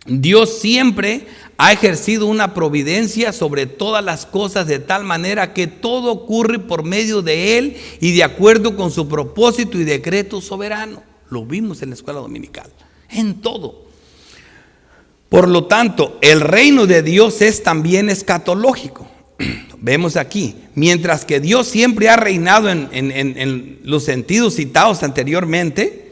Dios siempre ha ejercido una providencia sobre todas las cosas de tal manera que todo ocurre por medio de Él y de acuerdo con su propósito y decreto soberano. Lo vimos en la escuela dominical, en todo. Por lo tanto, el reino de Dios es también escatológico. Vemos aquí, mientras que Dios siempre ha reinado en los sentidos citados anteriormente,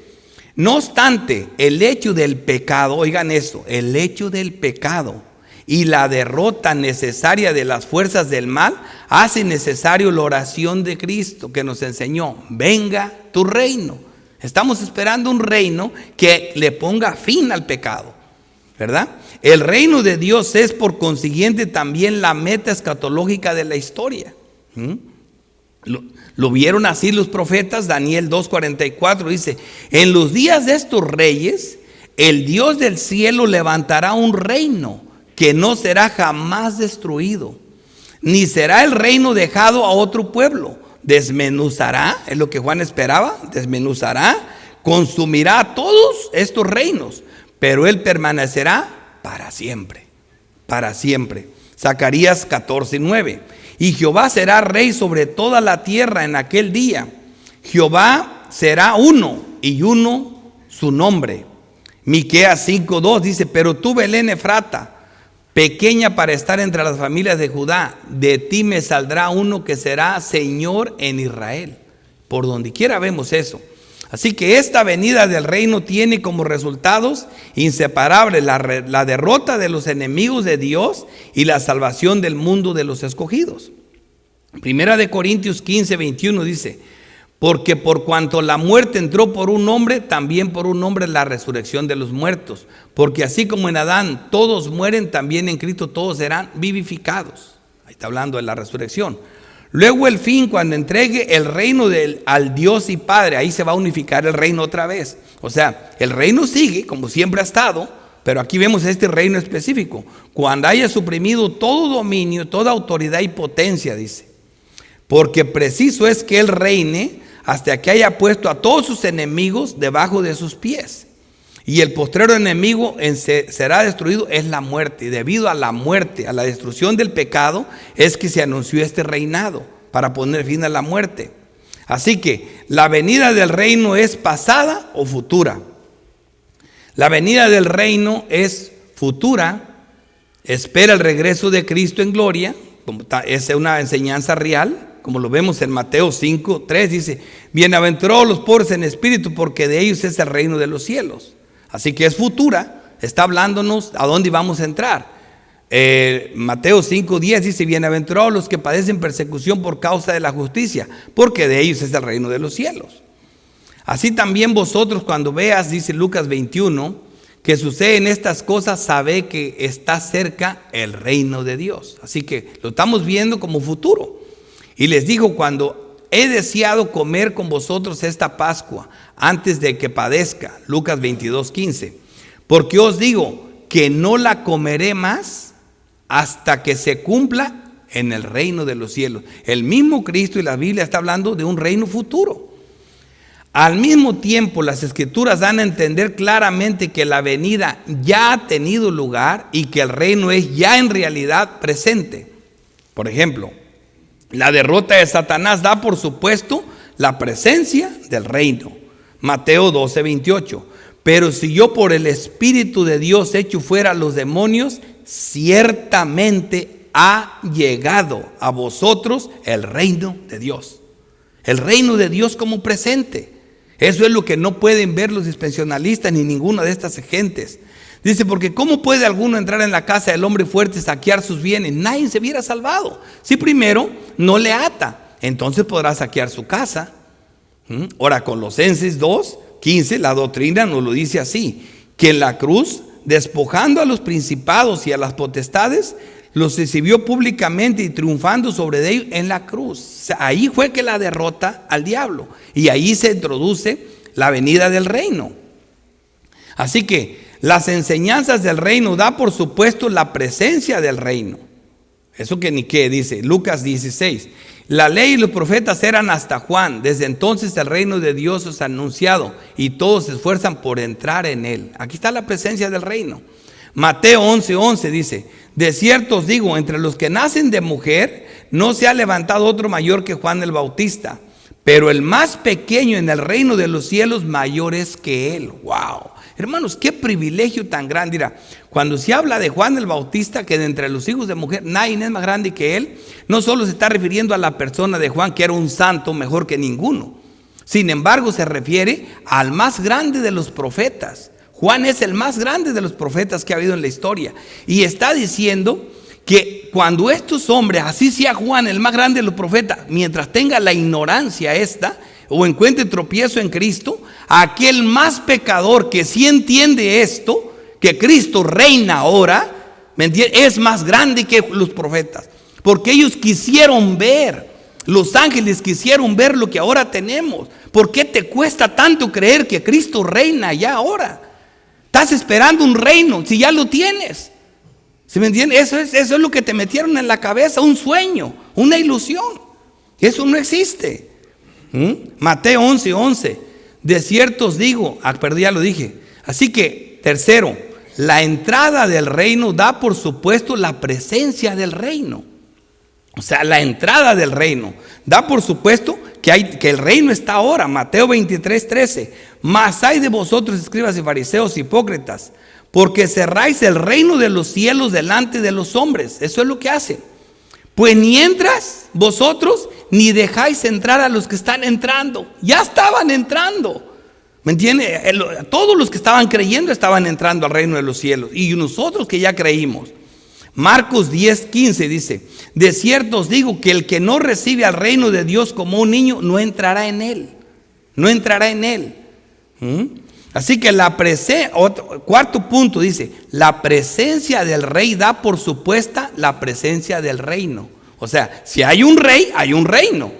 no obstante, el hecho del pecado, oigan eso, el hecho del pecado y la derrota necesaria de las fuerzas del mal hace necesario la oración de Cristo que nos enseñó, venga tu reino. Estamos esperando un reino que le ponga fin al pecado, ¿verdad? El reino de Dios es por consiguiente también la meta escatológica de la historia. Lo vieron así los profetas. Daniel 2:44 dice, en los días de estos reyes, el Dios del cielo levantará un reino que no será jamás destruido, ni será el reino dejado a otro pueblo. Desmenuzará, es lo que Juan esperaba, desmenuzará, consumirá a todos estos reinos, pero él permanecerá para siempre, para siempre. Zacarías 14:9. Y Jehová será rey sobre toda la tierra en aquel día. Jehová será uno y uno su nombre. Miqueas 5:2 dice, pero tú, Belén Efrata, pequeña para estar entre las familias de Judá, de ti me saldrá uno que será Señor en Israel. Por donde quiera vemos eso. Así que esta venida del reino tiene como resultados inseparables la derrota de los enemigos de Dios y la salvación del mundo de los escogidos. Primera de Corintios 15:21 dice, porque por cuanto la muerte entró por un hombre, también por un hombre la resurrección de los muertos. Porque así como en Adán todos mueren, también en Cristo todos serán vivificados. Ahí está hablando de la resurrección. Luego el fin, cuando entregue el reino al Dios y Padre, ahí se va a unificar el reino otra vez. O sea, el reino sigue como siempre ha estado, pero aquí vemos este reino específico. Cuando haya suprimido todo dominio, toda autoridad y potencia, dice. Porque preciso es que Él reine hasta que haya puesto a todos sus enemigos debajo de sus pies. Y el postrero enemigo será destruido, es la muerte. Y debido a la muerte, a la destrucción del pecado, es que se anunció este reinado para poner fin a la muerte. Así que la venida del reino es pasada o futura. La venida del reino es futura, espera el regreso de Cristo en gloria, es una enseñanza real, como lo vemos en Mateo 5:3, dice, bienaventurados los pobres en espíritu, porque de ellos es el reino de los cielos. Así que es futura, está hablándonos a dónde vamos a entrar. Mateo 5:10 dice: bienaventurados los que padecen persecución por causa de la justicia, porque de ellos es el reino de los cielos. Así también vosotros, cuando veas, dice Lucas 21, que suceden estas cosas, sabe que está cerca el reino de Dios. Así que lo estamos viendo como futuro. Y les dijo: cuando he deseado comer con vosotros esta Pascua antes de que padezca, Lucas 22:15, porque os digo que no la comeré más hasta que se cumpla en el reino de los cielos. El mismo Cristo y la Biblia está hablando de un reino futuro. Al mismo tiempo, las Escrituras dan a entender claramente que la venida ya ha tenido lugar y que el reino es ya en realidad presente. Por ejemplo, la derrota de Satanás da por supuesto la presencia del reino. Mateo 12:28. Pero si yo por el Espíritu de Dios echo fuera a los demonios, ciertamente ha llegado a vosotros el reino de Dios. El reino de Dios como presente. Eso es lo que no pueden ver los dispensacionalistas ni ninguna de estas gentes. Dice: porque ¿cómo puede alguno entrar en la casa del hombre fuerte y saquear sus bienes? Nadie se viera salvado. Si primero no le ata, entonces podrá saquear su casa. Ahora, Colosenses 2:15, la doctrina nos lo dice así: que en la cruz, despojando a los principados y a las potestades, los exhibió públicamente y triunfando sobre ellos en la cruz. O sea, ahí fue que la derrota al diablo, y ahí se introduce la venida del reino. Así que las enseñanzas del reino da por supuesto la presencia del reino. Eso que ni qué, dice Lucas 16. La ley y los profetas eran hasta Juan. Desde entonces el reino de Dios es anunciado y todos se esfuerzan por entrar en él. Aquí está la presencia del reino. Mateo 11:11 dice: de cierto os digo, entre los que nacen de mujer no se ha levantado otro mayor que Juan el Bautista, pero el más pequeño en el reino de los cielos mayor es que él. Wow, hermanos, qué privilegio tan grande. Mira, cuando se habla de Juan el Bautista, que de entre los hijos de mujer nadie es más grande que él, no solo se está refiriendo a la persona de Juan, que era un santo mejor que ninguno. Sin embargo, se refiere al más grande de los profetas. Juan es el más grande de los profetas que ha habido en la historia. Y está diciendo que cuando estos hombres, así sea Juan el más grande de los profetas, mientras tenga la ignorancia esta, o encuentre tropiezo en Cristo, aquel más pecador que sí entiende esto, que Cristo reina ahora, ¿me entiendes?, es más grande que los profetas. Porque ellos quisieron ver, los ángeles quisieron ver lo que ahora tenemos. ¿Por qué te cuesta tanto creer que Cristo reina ya ahora? Estás esperando un reino si ya lo tienes. ¿Sí me entiendes? Eso es lo que te metieron en la cabeza, un sueño, una ilusión. Eso no existe. Mateo 11:11. De cierto os digo, perdón, ya lo dije. Así que, tercero, la entrada del reino da por supuesto la presencia del reino. O sea, la entrada del reino da por supuesto que el reino está ahora. Mateo 23:13. Mas hay de vosotros, escribas y fariseos hipócritas, porque cerráis el reino de los cielos delante de los hombres. Eso es lo que hace. Pues ni entras vosotros, ni dejáis entrar a los que están entrando. Ya estaban entrando. ¿Me entiende? Todos los que estaban creyendo estaban entrando al reino de los cielos. Y nosotros que ya creímos. Marcos 10:15 dice: de cierto os digo que el que no recibe al reino de Dios como un niño, no entrará en él. No entrará en él. Así que cuarto punto dice: la presencia del rey da por supuesta la presencia del reino. O sea, si hay un rey, hay un reino.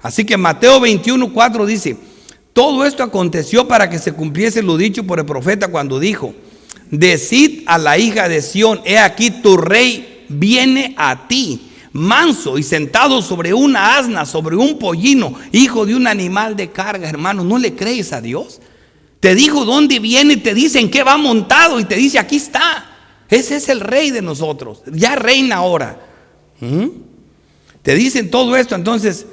Así que Mateo 21:4 dice: todo esto aconteció para que se cumpliese lo dicho por el profeta cuando dijo: decid a la hija de Sión, he aquí tu rey viene a ti, manso y sentado sobre una asna, sobre un pollino, hijo de un animal de carga. Hermano, ¿no le crees a Dios? Te dijo dónde viene, te dice en qué va montado y te dice aquí está. Ese es el rey de nosotros, ya reina ahora. Te dicen todo esto. Entonces,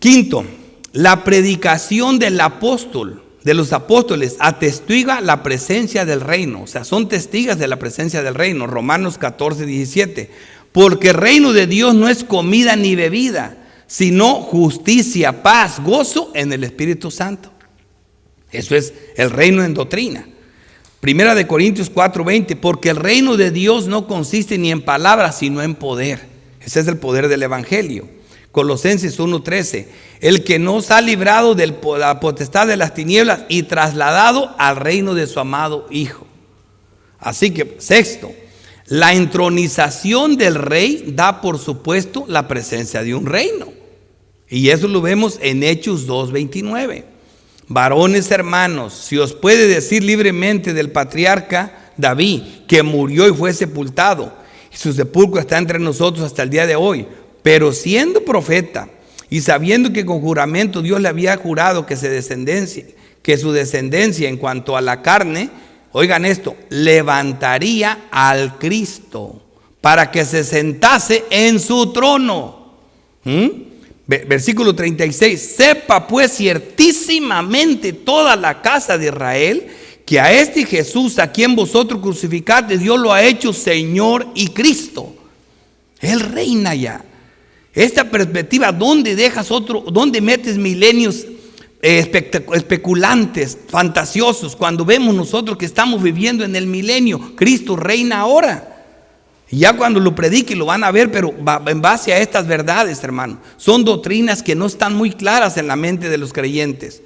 quinto, la predicación del apóstol, de los apóstoles, atestigua la presencia del reino. O sea, son testigos de la presencia del reino. Romanos 14:17. Porque el reino de Dios no es comida ni bebida, sino justicia, paz, gozo en el Espíritu Santo. Eso es el reino en doctrina. Primera de Corintios 4:20, porque el reino de Dios no consiste ni en palabras, sino en poder. Ese es el poder del evangelio. Colosenses 1:13, el que nos ha librado de la potestad de las tinieblas y trasladado al reino de su amado Hijo. Así que, sexto, la entronización del rey da por supuesto la presencia de un reino. Y eso lo vemos en Hechos 2:29. Varones hermanos, si os puede decir libremente del patriarca David, que murió y fue sepultado, y su sepulcro está entre nosotros hasta el día de hoy, pero siendo profeta y sabiendo que con juramento Dios le había jurado que su descendencia en cuanto a la carne, oigan esto, levantaría al Cristo para que se sentase en su trono. Versículo 36, sepa pues ciertísimamente toda la casa de Israel que a este Jesús a quien vosotros crucificaste, Dios lo ha hecho Señor y Cristo. Él reina ya. Esta perspectiva, ¿dónde metes milenios especulantes, fantasiosos? Cuando vemos nosotros que estamos viviendo en el milenio, Cristo reina ahora. Y ya cuando lo predique lo van a ver, pero en base a estas verdades, hermano. Son doctrinas que no están muy claras en la mente de los creyentes.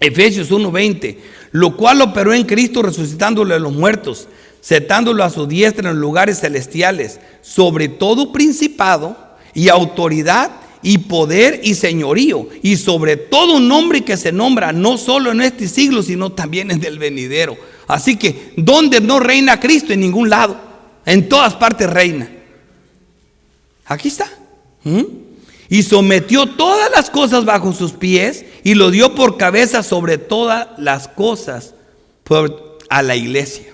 Efesios 1:20, lo cual operó en Cristo resucitándolo de los muertos, sentándolo a su diestra en los lugares celestiales, sobre todo principado y autoridad y poder y señorío, y sobre todo nombre que se nombra no solo en este siglo, sino también en el venidero. Así que, ¿dónde no reina Cristo? En ningún lado. En todas partes reina. Aquí está. Y sometió todas las cosas bajo sus pies y lo dio por cabeza sobre todas las cosas a la iglesia.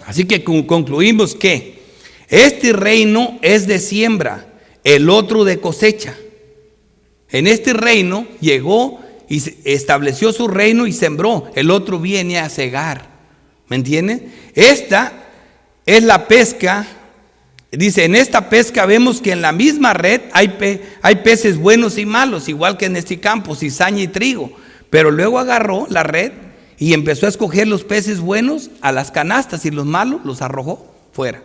Así que concluimos que este reino es de siembra, el otro de cosecha. En este reino llegó y estableció su reino y sembró. El otro viene a cegar. ¿Me entienden? Esta es la pesca. Dice, en esta pesca vemos que en la misma red hay peces buenos y malos, igual que en este campo, cizaña y trigo. Pero luego agarró la red y empezó a escoger los peces buenos a las canastas y los malos los arrojó fuera.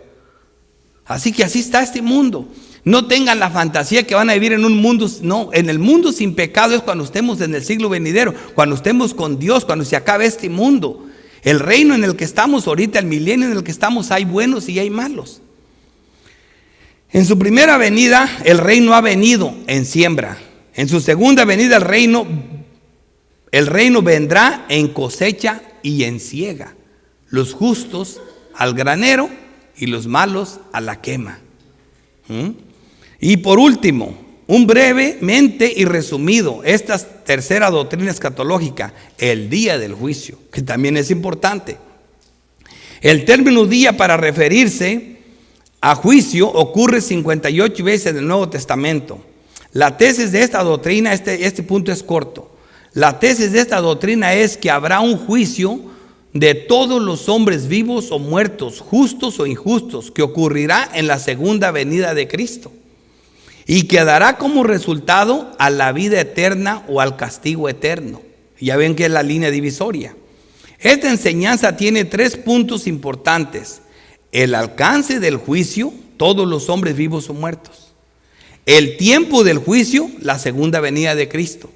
Así que así está este mundo. No tengan la fantasía que van a vivir en un mundo, no, en el mundo sin pecado es cuando estemos en el siglo venidero, cuando estemos con Dios, cuando se acabe este mundo. El reino en el que estamos ahorita, el milenio en el que estamos, hay buenos y hay malos. En su primera venida, el reino ha venido en siembra. En su segunda venida, el reino vendrá en cosecha y en siega. Los justos al granero y los malos a la quema. Y por último, un brevemente y resumido, esta tercera doctrina escatológica, el día del juicio, que también es importante. El término día para referirse a juicio ocurre 58 veces en el Nuevo Testamento. La tesis de esta doctrina, este punto es corto. La tesis de esta doctrina es que habrá un juicio de todos los hombres vivos o muertos, justos o injustos, que ocurrirá en la segunda venida de Cristo. Y que dará como resultado a la vida eterna o al castigo eterno. Ya ven que es la línea divisoria. Esta enseñanza tiene 3 puntos importantes. El alcance del juicio, todos los hombres vivos o muertos. El tiempo del juicio, la segunda venida de Cristo.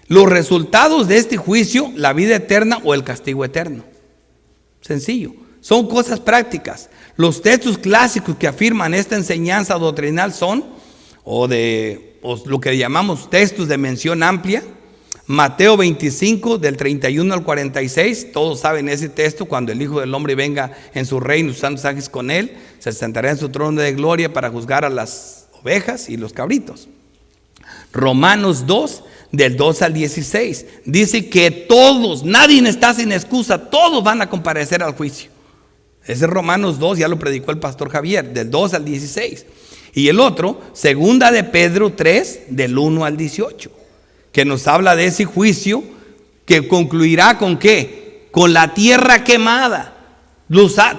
Los resultados de este juicio, la vida eterna o el castigo eterno. Sencillo. Son cosas prácticas. Los textos clásicos que afirman esta enseñanza doctrinal son o lo que llamamos textos de mención amplia. Mateo 25 del 31 al 46, todos saben ese texto: cuando el Hijo del Hombre venga en su reino, sus santos ángeles con él, se sentará en su trono de gloria para juzgar a las ovejas y los cabritos. Romanos 2 del 2 al 16 dice que todos, nadie está sin excusa, todos van a comparecer al juicio. Ese Romanos 2 ya lo predicó el pastor Javier, del 2 al 16. Y el otro, segunda de Pedro 3, del 1 al 18, que nos habla de ese juicio que concluirá con ¿qué? Con la tierra quemada,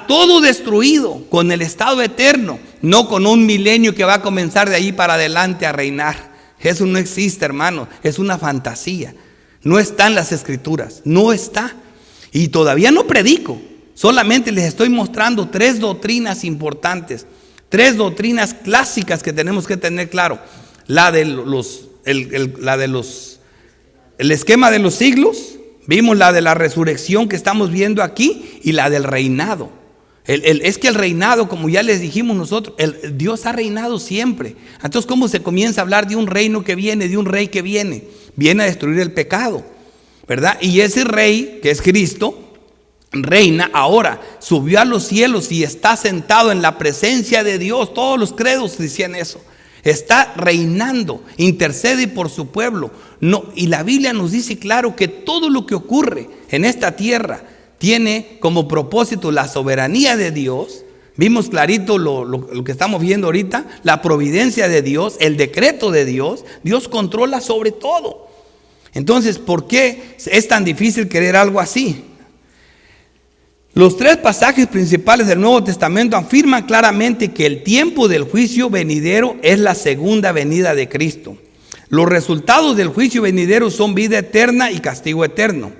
todo destruido, con el estado eterno, no con un milenio que va a comenzar de ahí para adelante a reinar. Eso no existe, hermano, es una fantasía. No está en las escrituras, no está. Y todavía no predico, solamente les estoy mostrando 3 doctrinas importantes, 3 doctrinas clásicas que tenemos que tener claro. El esquema de los siglos, vimos la de la resurrección que estamos viendo aquí y la del reinado. Es que el reinado, como ya les dijimos nosotros, Dios ha reinado siempre. Entonces, ¿cómo se comienza a hablar de un reino que viene, de un rey que viene? Viene a destruir el pecado, ¿verdad? Y ese rey, que es Cristo, reina ahora, subió a los cielos y está sentado en la presencia de Dios. Todos los credos decían eso. Está reinando, intercede por su pueblo. No, y la Biblia nos dice claro que todo lo que ocurre en esta tierra tiene como propósito la soberanía de Dios. Vimos clarito lo que estamos viendo ahorita, la providencia de Dios, el decreto de Dios. Dios controla sobre todo. Entonces, ¿por qué es tan difícil querer algo así? Los 3 pasajes principales del Nuevo Testamento afirman claramente que el tiempo del juicio venidero es la segunda venida de Cristo. Los resultados del juicio venidero son vida eterna y castigo eterno.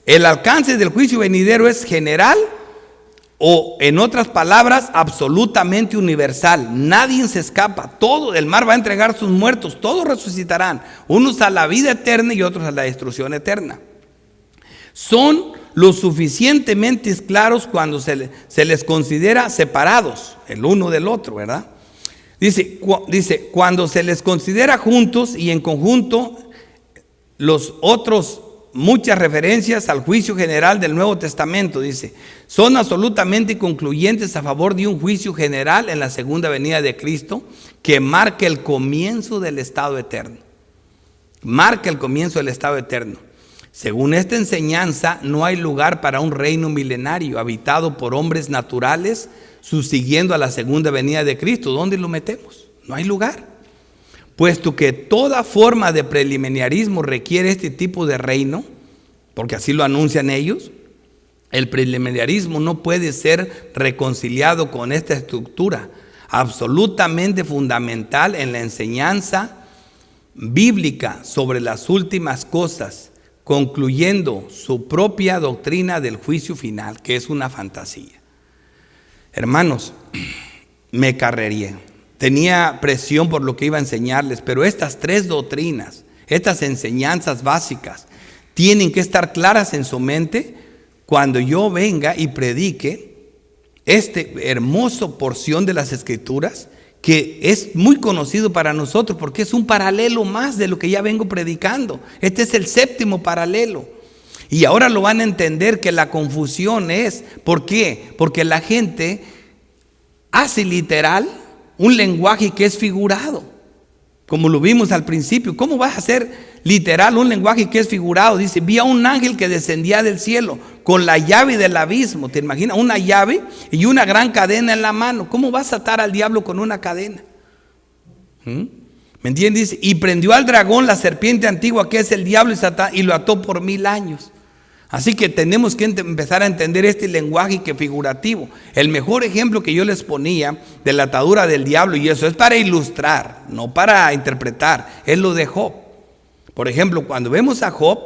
El alcance del juicio venidero es general o, en otras palabras, absolutamente universal. Nadie se escapa. Todo el mar va a entregar sus muertos. Todos resucitarán. Unos a la vida eterna y otros a la destrucción eterna. Son lo suficientemente claros cuando se les considera separados el uno del otro, ¿verdad? Dice, cuando se les considera juntos y en conjunto, los otros, muchas referencias al juicio general del Nuevo Testamento, dice, son absolutamente concluyentes a favor de un juicio general en la segunda venida de Cristo que marca el comienzo del estado eterno. Marca el comienzo del estado eterno. Según esta enseñanza, no hay lugar para un reino milenario habitado por hombres naturales, subsiguiendo a la segunda venida de Cristo. ¿Dónde lo metemos? No hay lugar. Puesto que toda forma de preliminarismo requiere este tipo de reino, porque así lo anuncian ellos, el preliminarismo no puede ser reconciliado con esta estructura absolutamente fundamental en la enseñanza bíblica sobre las últimas cosas, concluyendo su propia doctrina del juicio final, que es una fantasía. Hermanos, me carrerié. Tenía presión por lo que iba a enseñarles, pero estas 3 doctrinas, estas enseñanzas básicas, tienen que estar claras en su mente cuando yo venga y predique este hermoso porción de las Escrituras, que es muy conocido para nosotros porque es un paralelo más de lo que ya vengo predicando. Este es el 7º paralelo. Y ahora lo van a entender que la confusión es, ¿por qué? Porque la gente hace literal un lenguaje que es figurado, como lo vimos al principio. ¿Cómo vas a hacer literal un lenguaje que es figurado? Dice, vi a un ángel que descendía del cielo con la llave del abismo. ¿Te imaginas? Una llave y una gran cadena en la mano. ¿Cómo vas a atar al diablo con una cadena? ¿Me entiendes? Dice, y prendió al dragón, la serpiente antigua, que es el diablo y Satán, y lo ató por 1000 años. Así que tenemos que empezar a entender este lenguaje que figurativo. El mejor ejemplo que yo les ponía de la atadura del diablo, y eso es para ilustrar, no para interpretar, es lo de Job. Por ejemplo, cuando vemos a Job,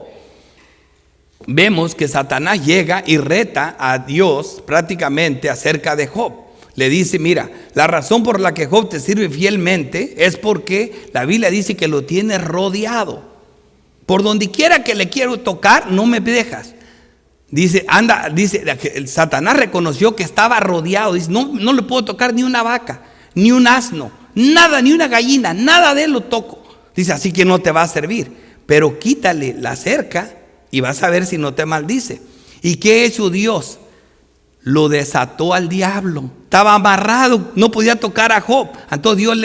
vemos que Satanás llega y reta a Dios prácticamente acerca de Job. Le dice, mira, la razón por la que Job te sirve fielmente es porque la Biblia dice que lo tiene rodeado. Por donde quiera que le quiero tocar, no me dejas. Dice, Satanás reconoció que estaba rodeado. Dice, no le puedo tocar ni una vaca, ni un asno, nada, ni una gallina, nada de él lo toco. Dice, así que no te va a servir. Pero quítale la cerca y vas a ver si no te maldice. ¿Y qué hizo Dios? Lo desató al diablo. Estaba amarrado, no podía tocar a Job. Entonces Dios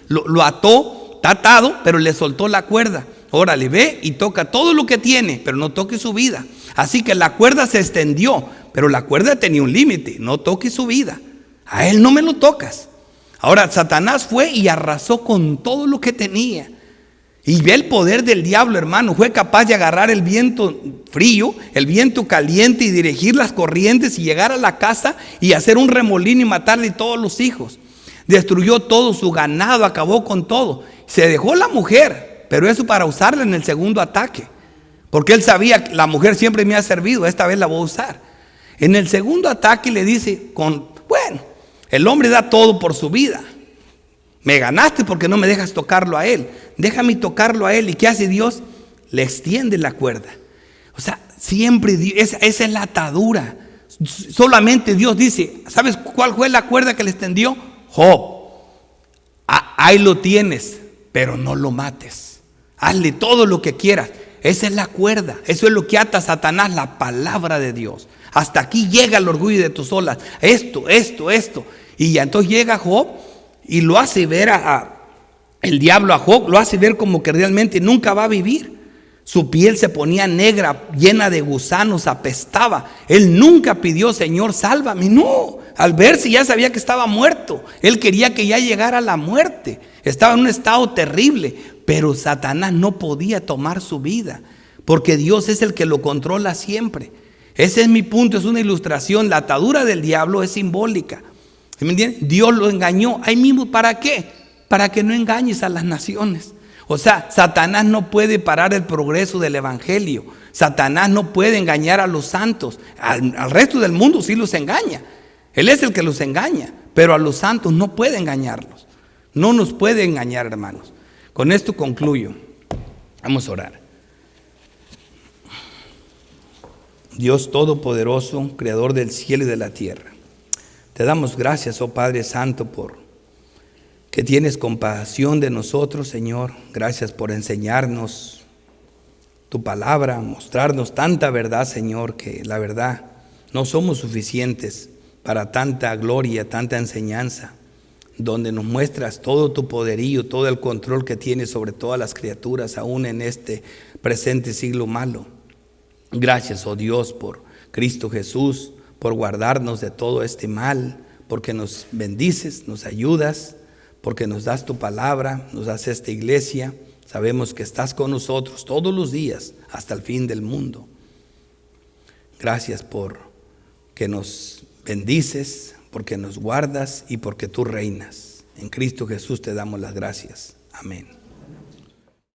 lo ató, está atado, pero le soltó la cuerda. Órale, ve y toca todo lo que tiene, pero no toque su vida. Así que la cuerda se extendió, pero la cuerda tenía un límite. No toque su vida. A él no me lo tocas. Ahora Satanás fue y arrasó con todo lo que tenía. Y ve el poder del diablo, hermano. Fue capaz de agarrar el viento frío, el viento caliente, y dirigir las corrientes y llegar a la casa y hacer un remolino y matarle todos los hijos. Destruyó todo su ganado, acabó con todo. Se dejó la mujer, pero eso para usarla en el segundo ataque. Porque él sabía que la mujer siempre me ha servido, esta vez la voy a usar. En el segundo ataque le dice, bueno, el hombre da todo por su vida. Me ganaste porque no me dejas tocarlo a él. Déjame tocarlo a él. ¿Y qué hace Dios? Le extiende la cuerda. O sea, siempre esa es la atadura. Solamente Dios dice, ¿sabes cuál fue la cuerda que le extendió? Job, ahí lo tienes, pero no lo mates. Hazle todo lo que quieras. Esa es la cuerda. Eso es lo que ata a Satanás, la palabra de Dios. Hasta aquí llega el orgullo de tus olas. Esto. Y ya entonces llega Job y lo hace ver el diablo a Job, lo hace ver como que realmente nunca va a vivir. Su piel se ponía negra, llena de gusanos, apestaba. Él nunca pidió, Señor, sálvame. No, al verse ya sabía que estaba muerto. Él quería que ya llegara la muerte. Estaba en un estado terrible. Pero Satanás no podía tomar su vida, porque Dios es el que lo controla siempre. Ese es mi punto, es una ilustración. La atadura del diablo es simbólica. ¿Sí me entienden? Dios lo engañó. Ahí mismo, ¿para qué? Para que no engañes a las naciones. O sea, Satanás no puede parar el progreso del evangelio. Satanás no puede engañar a los santos. Al resto del mundo sí los engaña. Él es el que los engaña. Pero a los santos no puede engañarlos. No nos puede engañar, hermanos. Con esto concluyo. Vamos a orar. Dios Todopoderoso, Creador del cielo y de la tierra, te damos gracias, oh Padre Santo, por que tienes compasión de nosotros, Señor. Gracias por enseñarnos tu palabra, mostrarnos tanta verdad, Señor, que la verdad no somos suficientes para tanta gloria, tanta enseñanza, donde nos muestras todo tu poderío, todo el control que tienes sobre todas las criaturas, aún en este presente siglo malo. Gracias, oh Dios, por Cristo Jesús, por guardarnos de todo este mal, porque nos bendices, nos ayudas, porque nos das tu palabra, nos das esta iglesia. Sabemos que estás con nosotros todos los días hasta el fin del mundo. Gracias por que nos bendices, porque nos guardas y porque tú reinas. En Cristo Jesús te damos las gracias. Amén.